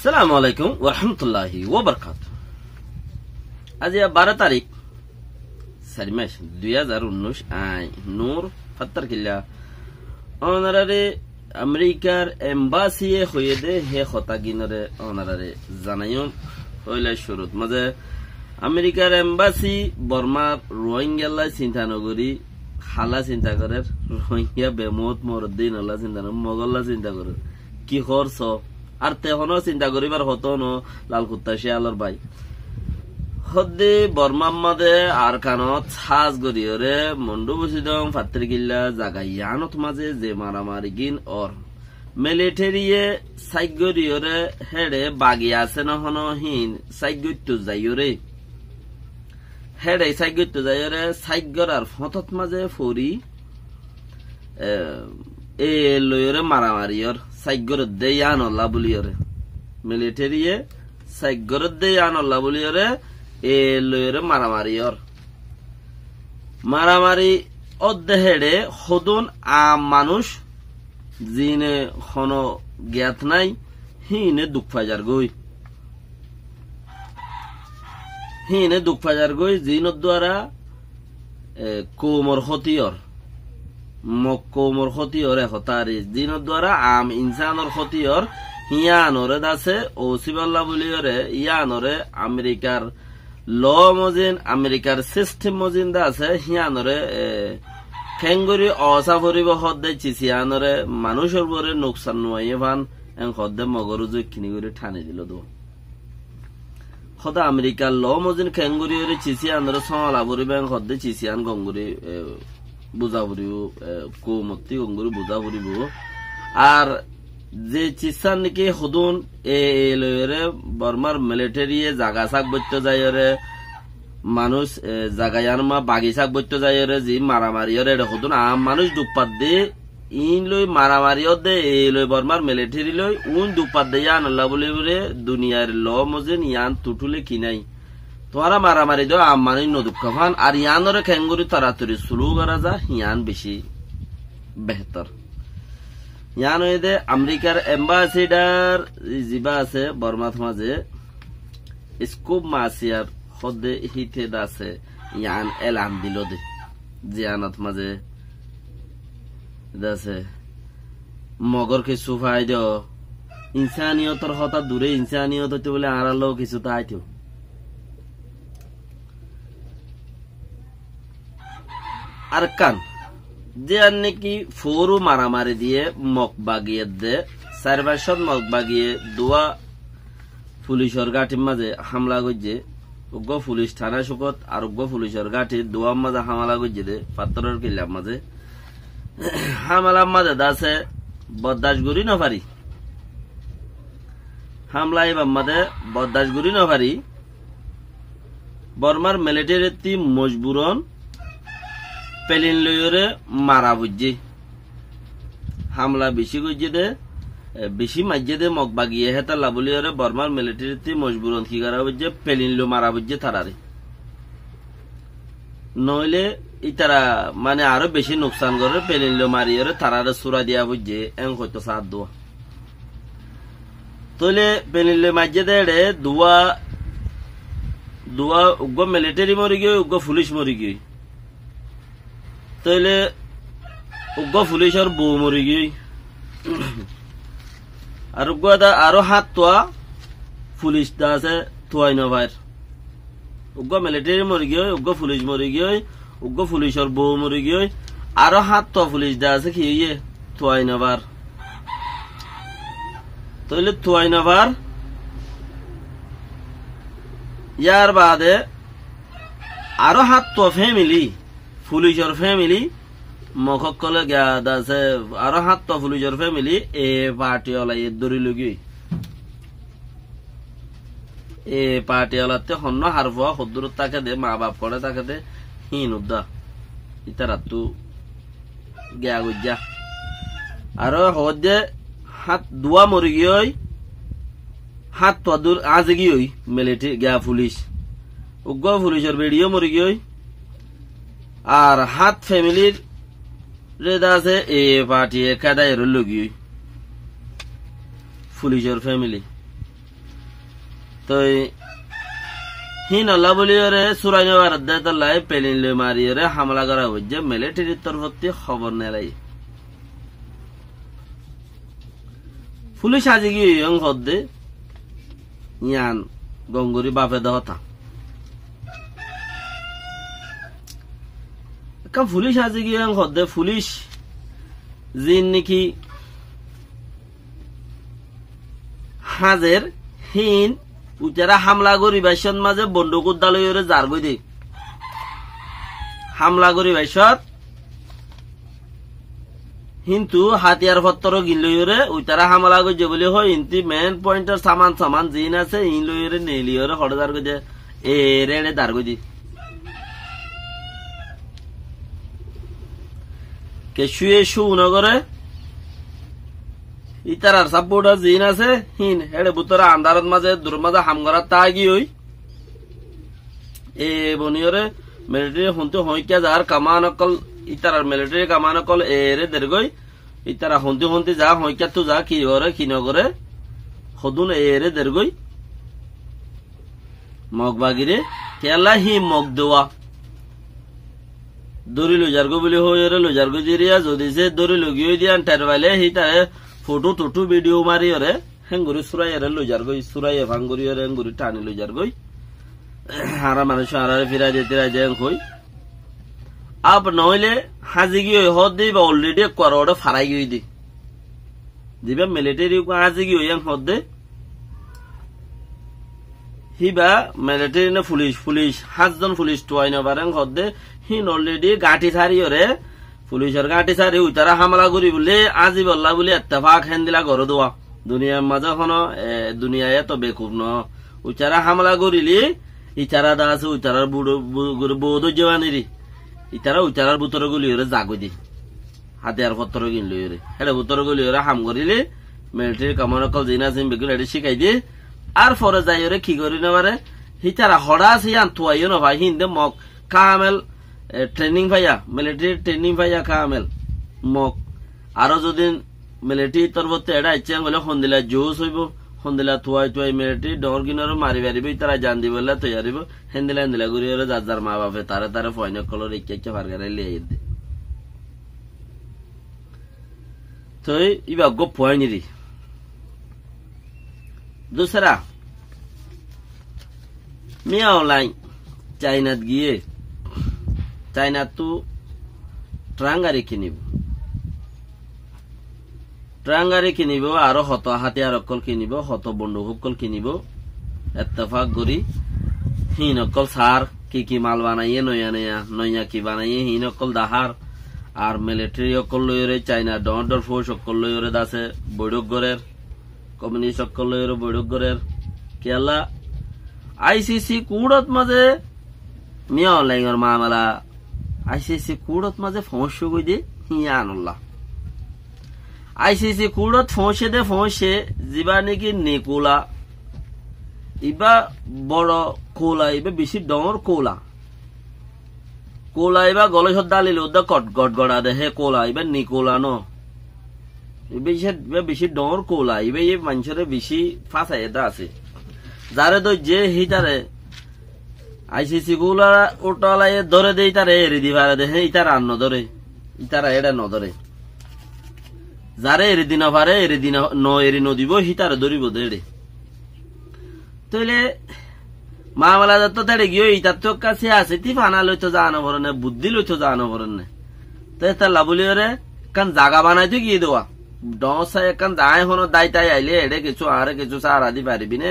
সালামু আলাইকুম ওয়া রাহমাতুল্লাহি ওয়া বারাকাতুহু। আজ 12 তারিখ 4 মাস 2019 আই নূর ফাত্তার কিল্লা অনারারে আমেরিকার এম্বাসি হয়ে দে হে খতাগিনরে অনারারে জানায়ন হইলা শুরুত মাঝে আমেরিকার এম্বাসি বর্মার রোহিঙ্গা চিন্তা নগরী খালা চিন্তা করে রোহিঙ্গা বেমত মরদ্দিন আল্লাহ চিন্তা মগল্লা চিন্তা করে কি খরচ আর তেহনো চিন্তা করিবার হতো ন লাল কুত্তা শিয়ালর ভাই হদ্দি বর্মাম্মাদে আর কানত সাজ গরিয়রে মন্ডু বসিদম ফাত্রি কিল্লা জাগাইয়ানত মাঝে যে মারামারি গিন অর মিলিটারিয়ে সাইগরিয়রে হেডে বাগি আছে নহন হিন সাইগত্য যাইয়রে হেডে সাইগত্য যাইয়রে সাইগর আর ফতত মাঝে ফরি এ লয়রে মারামারিয়র সাইগর দে আনল্লা বলিয়রে মিলিটারিয়ে সাইগর দে আনল্লা বলিয়রে এ লয়রে মারামারিয়র মারামারি অদ্দে হেডে হদুন আম মানুষ জিনে খন জ্ঞাত নাই হিনে দুঃখ ফাজার গই জিনত দ্বারা কোমর ক্ষতিয়র মক্কমর ক্ষতিয়র এখতারি জিনত দ্বারা আম ইনসানর ক্ষতিয়র হিয়ানরে দাসে ও সিবাল্লা বলিয়রে ইয়ানরে আমেরিকার ল মজিন আমেরিকার সিস্টেম মজিন দা আছে হিয়ানরে খেঙ্গুরি অসা ফরিব হদ্দে চিচিয়ানরে মানুষের বরে নোকসান নোয়াইয়ে ভান এং হদ্দে মগরু জৈখিনি করে ঠানি দিল দো হদা আমেরিকার ল মজিন খেঙ্গুরি ওরে চিচিয়ানরে সলা ফরিব এং হদ্দে চিচিয়ান গঙ্গুরি বুঝা ফুরিব কৌমতি গঙ্গুরি বুঝা ফুরিব আর যে চিসান নাকি হদুন এ লয়রে বর্মার মিলিটারিয়ে জাগা শাক বইতে যায়রে মানুষ জাগায়ার মা বাগিচাক বইতে যায়রে যে মারামারিয়রে হদুন আম মানুষ দুপাত দে ইন লই মারামারিও দে এ লই বর্মার মিলিটারি লই উন দুপাত দে ইয়ান আল্লাহ বলে বলে দুনিয়ার ল মজেন ইয়ান তুটুলে কিনাই তোরা মারামারি দো আম মানুষ নদুক খান আর ইয়ানরে খেঙ্গুরি তাড়াতাড়ি শুরু করা যা ইয়ান বেশি বেহতর ইয়ান হইদে আমেরিকার এম্বাসিডার জিবা আছে বর্মাত মাঝে স্কুপ মাসিয়ার হদে হিতে দাসে ইয়ান এলান দিল দে জিয়ানত মাঝে দাসে মগর কিছু ফাই দিও ইনসানিয়তর হতা দূরে ইনসানিয়ত হইতে বলে আড়ালো কিছু তাইতো আর কান যে আর নাকি ফোরু মারামারি দিয়ে মক বাগিয়ে দে সার্ভাসত মক বাগিয়ে দোয়া পুলিশের গাঠির মাঝে হামলা করছে উগ্র পুলিশ থানা সুকত আর উগ্র পুলিশের গাঠি দোয়ার মাঝে হামলা করছে দে পাত্তরের কিল্লার মাঝে হামলার মাঝে দাসে বদাসগুড়ি নফারি হামলা এবার মাঝে বদাসগুড়ি নফারি বর্মার মিলিটারি মজবুরন পেলিন লইরে মারা বুঝছে হামলা বেশি করছে দে বেশি মাঝে দে মগ বাগিয়ে হেতা লাবলিয়রে বর্মার মিলিটারিতে মজবুরন কি করা বুঝছে পেলিন লো মারা বুঝছে তারারে নইলে ইতারা মানে আরো বেশি নোকসান করে পেলিন লো মারিয়রে তারারে সুরা দিয়া বুঝছে এং হয়তো সাথ দোয়া তইলে পেলিন লো মাঝে দে দুয়া উগ্র মিলিটারি মরি গিয়ে উগ্র পুলিশ মরি গিয়ে তাইলে উগ্র পুলিশের বউ মরি গই আর আরো হাত তোয়া পুলিশ দা আছে তোয়াই নভার উগ্র মিলিটারি মরি গিয়ে উগ্র পুলিশ মরি গিয়ে উগ্র পুলিশের বউ মরি গিয়ে আরো হাত তোয়া পুলিশ দা আছে কি তোয়াই নভার তাইলে তোয়াই নভার ইয়ার বাদে আরো হাত তোয়া ফ্যামিলি পুলিশের ফ্যামিলি মকলে গাদ আছে আরো হাত পুলিশের ফ্যামিলি এ পার্টিওয়ালা এ দরিল এ পার্টিওয়ালাতে হন্য হারফ সদ্দুর তাকে দে মা বাপ করে তাকে দে হিন উদ্দা ইতারা তু গা গুজা আর হদে হাত দুয়া মরি গিয়ে হাত তো দূর আজ গিয়ে মিলিটারি গা পুলিশ উগ্র পুলিশের বেড়িও মরি গিয়ে আর হাত ফ্যামিলির রেদা আছে এ পার্টি কাদায় লগি পুলিশের ফ্যামিলি তো হিন আল্লাহ বলি ওরে সুরাই বারাদ্দায় পেলিন লে মারি ওরে হামলা করা হচ্ছে মিলিটারির তরফতে খবর নেলাই পুলিশ আজি গিয়ে হদ্দে ইয়ান গঙ্গুরি বাপে দহতা পুলিশ আজি গিয়ে হদ্দে পুলিশ জিন নাকি হাজের হিন উচারা হামলা করি বাইশত মাঝে বন্দুক উদ্দালয় যার গই দে হামলা করি বাইশত কিন্তু হাতিয়ার পত্র গিন লইরে উচারা হামলা করছে বলে হয় ইন্তি মেন পয়েন্টের সামান সামান জিন আছে ইন লইরে নেলিয়রে হড়দার গই দে এ রেড়ে দার গই দি কে শুয়ে শু নগরে ইতারার সাপোর্টার জিন আছে হিন হেড়ে বুতরা আন্দারত মাঝে দূর মাঝে হামগরা তা গিয়ে এ বনিয়রে মিলিটারি হুনতে হইকা যার কামান অকল ইতারার মিলিটারি কামান অকল এরে দেরগই ইতারা হুনতে হুনতে যা হইকা তো যা কি করে কি নগরে হদুন এরে দেরগই মগবাগিরে কেলা হি মগ দেওয়া দড়ি লুজারগো বলে হইরে লুজারগো জিরিয়া যদি সে দড়ি লগিয়ে দিয়ান টেরবাইলে হি তারে ফটো টুটু ভিডিও মারি ওরে হেঙ্গুরি সুরাই এরে লইজার গই সুরাই ভাঙ্গুরি ওরে হেঙ্গুরি টানি লইজার গই হারা মানুষ হারারে ফিরাই দিতে রাজে কই আপ নইলে হাজি গিয়ে হদ দিবা অলরেডি কর ওরে ফারাই গই দি দিবা মিলিটারি হাজি গিয়ে হদ দে হিবা মিলিটারি না পুলিশ 7 জন পুলিশ টুয়াইনা বারেন হদ দে হিন অলরেডি গাঁটি ছাড়ি ওরে পুলিশের গাঁটি ছাড়ি উতারা হামলা করি বলে আজি বললা বলে এত্তেফাক হেন দিলা ঘর দোয়া দুনিয়ার মাঝে কোনো দুনিয়ায় তো বেকুব ন উচারা হামলা করিলি ইতারা দা আছে উতারার বৌদ্ধ জওয়ানিরি ইতারা উচারার বুতর গুলি ওরে জাগো দি হাতিয়ার পত্র কিনলি ওরে এটা বুতর গুলি ওরে হাম করিলি মিলিটারি কামান কল জিনা জিম বেগুল এটা শিখাই দি আর পরে যাই ওরে কি করি না পারে হিতারা হড়া আছে আন তুয়াইও না ভাই হিন্দে মক কামেল ট্রেনিং ভাইয়া মিলিটারি ট্রেনিং ভাইয়া কামেল মক আরো যদি মিলিটারি তরফতে এটা ইচ্ছা হলে সন্দিলা জোশ হইব সন্দিলা থুয়াই মিলিটারি ডর কিনার মারি পারিব তারা জান দিব তৈয়ারিব হেন্দিলা হেন্দিলা ঘুরি যার যার মা বাপে তারে ফয়ন কলর ইচ্ছা ফারগারে লিয়ে দে তো ইবা গো ফয়নিরি दूसरा मिया ऑनलाइन চাইনাত গিয়ে চাইনাত তো ট্রাঙ্গারে কিনিব আরো হত হাতিয়ার অকল কিনিব হত বন্দুক অকল কিনিব এত্তেফাক করি হিন অকল সার কি মাল বানাইয়ে নয়া কি বানাইয়ে হিন অকল দাহার আর মিলিটারি অকল লইরে চাইনা ডর ফোর্স অকল লইরে দাসে বৈঠক গরের কমিউনিস্ট অকল লইরে বৈঠক গরের কেলা আইসিসি কুড়ত মাঝে মিয়া অনলাইনের মামলা আইসিসি কুড়ত মাঝে ফোঁসে গই দে হিয়ানুল্লাহ আইসিসি কুড়ত ফোঁসে যিবা নাকি নিকোলা ইবা বড় কোলা ইবা বেশি ডর কোলা ইবা গলে সদালিল ওদা গড়গড়া দে হে কোলা ইবা নিকোলা ন বেশি ডর কোলা ইবা এই মানুষের বেশি ফাঁসাই এটা আছে যারে তো যে হিটারে আইসিসি গুলা ওটালাই ধরে দে ইতারে এড়ে দিবারে দে ইতারা আর নধরে ইতারা এড়ে নধরে যারে এড়ে দিন পারে এড়ে দিন এড়ে নদিব হিতারে ধরিব দেড়ে তইলে মামলা তো তেড়ে গিয়ে ইতার তো কাছে আছে তি ফানা লইতো জানো বরনে বুদ্ধি লইতো জানো বরনে তো এটা লাবলি রে কান জাগা বানাইতে গিয়ে দেওয়া ডসা একান যায় হনো দায় তাই আইলে এড়ে কিছু আরে কিছু সারা দি পারিবি নে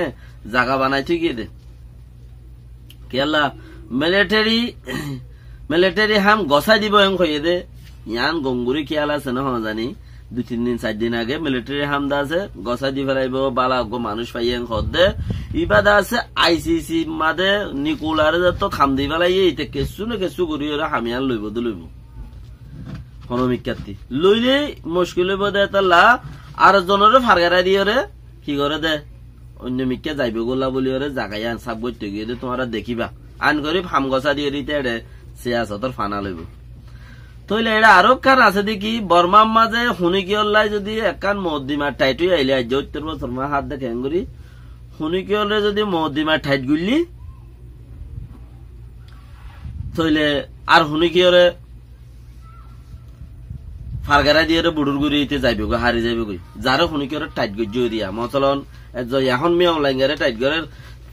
জাগা বানাইতে গিয়ে দে কেলা মিলিটারি হাম গসাই দিব এম কইয়ে দে ইয়ান গঙ্গুরি খেয়াল আছে না জানি 2-3 দিন 4 দিন আগে মিলিটারি হাম দা আছে গসাই দি ফেলাইব বালা গো মানুষ পাইয়েন খদ্দে ইবাদা আছে আইসিসি মাদে নিকোলারে তো খাম দি ফেলাই এইতে কেসু করি ওরা হামিয়ান লইব হনমিকাতি লইলে মুশকিল হইব দে তালা আর জনের ফারগারা দিয়ে রে কি করে দে অন্য মিকে যাইব গোলা বলি ওরে জাগাই আন সাব করতে গিয়ে দে তোমরা দেখিবা আন করে ফাম গসা দিয়ে দিতে এড়ে সিয়াসতর ফানা লইব তইলে এটা আরো কার আছে দেখি বর্মার মাঝে শুনি কি অল্লাই যদি একান মদ্দিমার টাইটুই আইলে আজ 70 বছর মা হাত দেখে করি শুনিকে হলে যদি মদিমা ঠাইত গুলি তইলে আর শুনিকে হলে ফারগারা দিয়ে বুড়ুর গুড়িতে যাইবে গো হারি যাইবে গই যারা শুনিকে হলে টাইট গই জরিয়া মতলন এখন মিয়াও লাইঙ্গারে টাইট গরের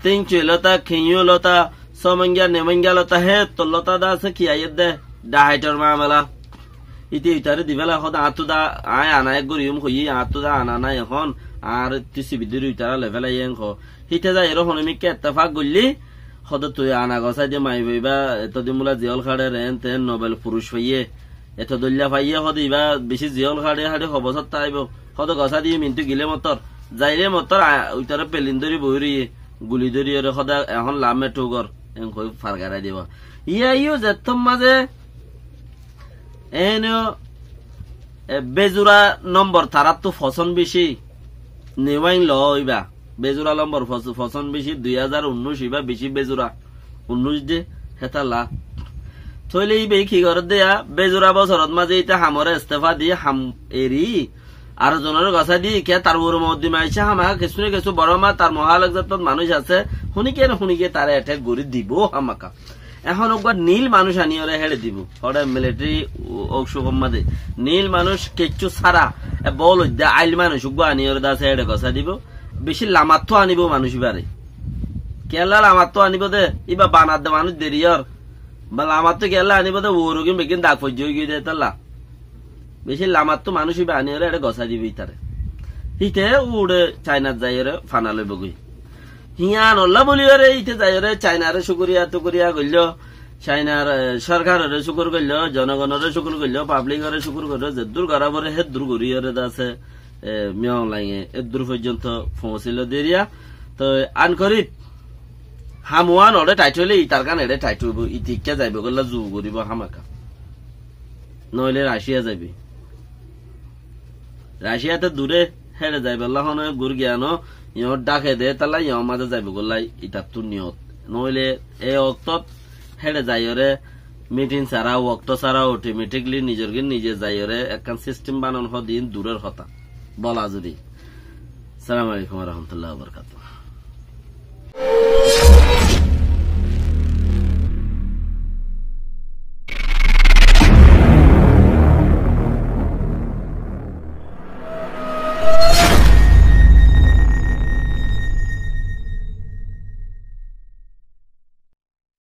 তিন চুলতা খেইও লতা সমঙ্গা নেমঙ্গা লতা হে তল্লতা দা আছে কি আইয়ে দে ডাহাইটার মামলা ইতি ইতারে দিবেলা হদ আতুদা আয় আনা এক গরিম হই আতুদা আনা না এখন আর তিসি বিদ্যুৎ ইতারা লেভেল আইয়েন খ হিতে যায় এর হনমিকে ইত্তেফাক গল্লি হদ তুই আনা গসা দিয়ে মাই বইবা এতদিন মুলা জিয়ল খাড়ে রেন তেন নোবেল পুরুষ হইয়ে এত দল্লা পাইয়ে হদ ইবা বেশি জিয়ল খাড়ে হাড়ে হবসত তাইব হদ গসা দিয়ে মিনটু গিলে মতর যাইলে মতর ওইতারে পেলিন ধরি বইরি গুলি ধরি সদা এখন লামে টুগর এনকৈ ফারগারাই দিব ইয়ো যেতম মাঝে এনে বেজুরা নম্বর তারা তো ফসন বেশি নেওয়াইন লইবা বেজুরা নম্বর ফসন বেশি 2019 ইবা বেশি বেজুরা 19 দে হেতা লা থইলে ইবে কি করে দেয়া বেজুরা বছরত মাঝে ইটা হামরে ইস্তেফা দিয়ে হাম এরি আর জনের গছা দি কে তার ওর মধ্যে মাইছে হামা কিছু কিছু বড় মা তার মহালজাত মানুষ আছে শুনিকে তারা অ্যাটাক করে দিব হামাকা এখন একবার নীল মানুষ আনিয়ে হেড়ে দিব ওরা মিলিটারি অংশমাদে নীল মানুষ কেচু ছাড়া বল আইল মানুষ আনিয়ে দাসে হেড়ে গছা দিব বেশি লামাত্ম আনিব মানুষ বারে কেলা লামাত্ম আনিব দে ইবা বানার দে মানুষ দেরিয়র বা লামাত্ম কেলা আনিব দে ওরগিন বেগিন দাগ ফজ্জ গিয়ে দেয় তাল্লা বেশি লামাত্ম মানুষ ইবা আনিয়ে এটা গছা দিবি তারে হিতে উড়ে চাইনার যাই ফানা লইব গই হিয়া নল্লা বলি ইতে যাই চাইনারে শুকুরিয়া টুকুরিয়া করল চাইনার সরকারের শুকুর করল জনগণের শুকুর করল পাবলিকের শুকুর করল যে দূর গড়াবরে হে দূর গড়িয়ে আছে মিয়াও লাইঙে এ দূর পর্যন্ত পৌঁছিল দেরিয়া তো আন করি হামুয়ান ওরে টাইট হইলে ইতার কান এড়ে টাইট হইব ইতিকা যাইব গল্লা জু করিব হামাকা নইলে রাশিয়া যাবি রাশিয়াতে দূরে হেরে যাইবে আল্লাহন গুর জ্ঞানো ইহর ডাকে দে তালা ইহ মাঝে যাইব গল্লাই ইতার তো নিয়ত নইলে এই অক্তত হেরে যাইরে মিটিং ছাড়া ওক্ত ছাড়া অটোমেটিকলি নিজে যাইরে একখান সিস্টেম বানানো দিন দূরের হতা বলা যদি। আসসালামু আলাইকুম ওয়া রাহমাতুল্লাহি ওয়া বারাকাতুহু।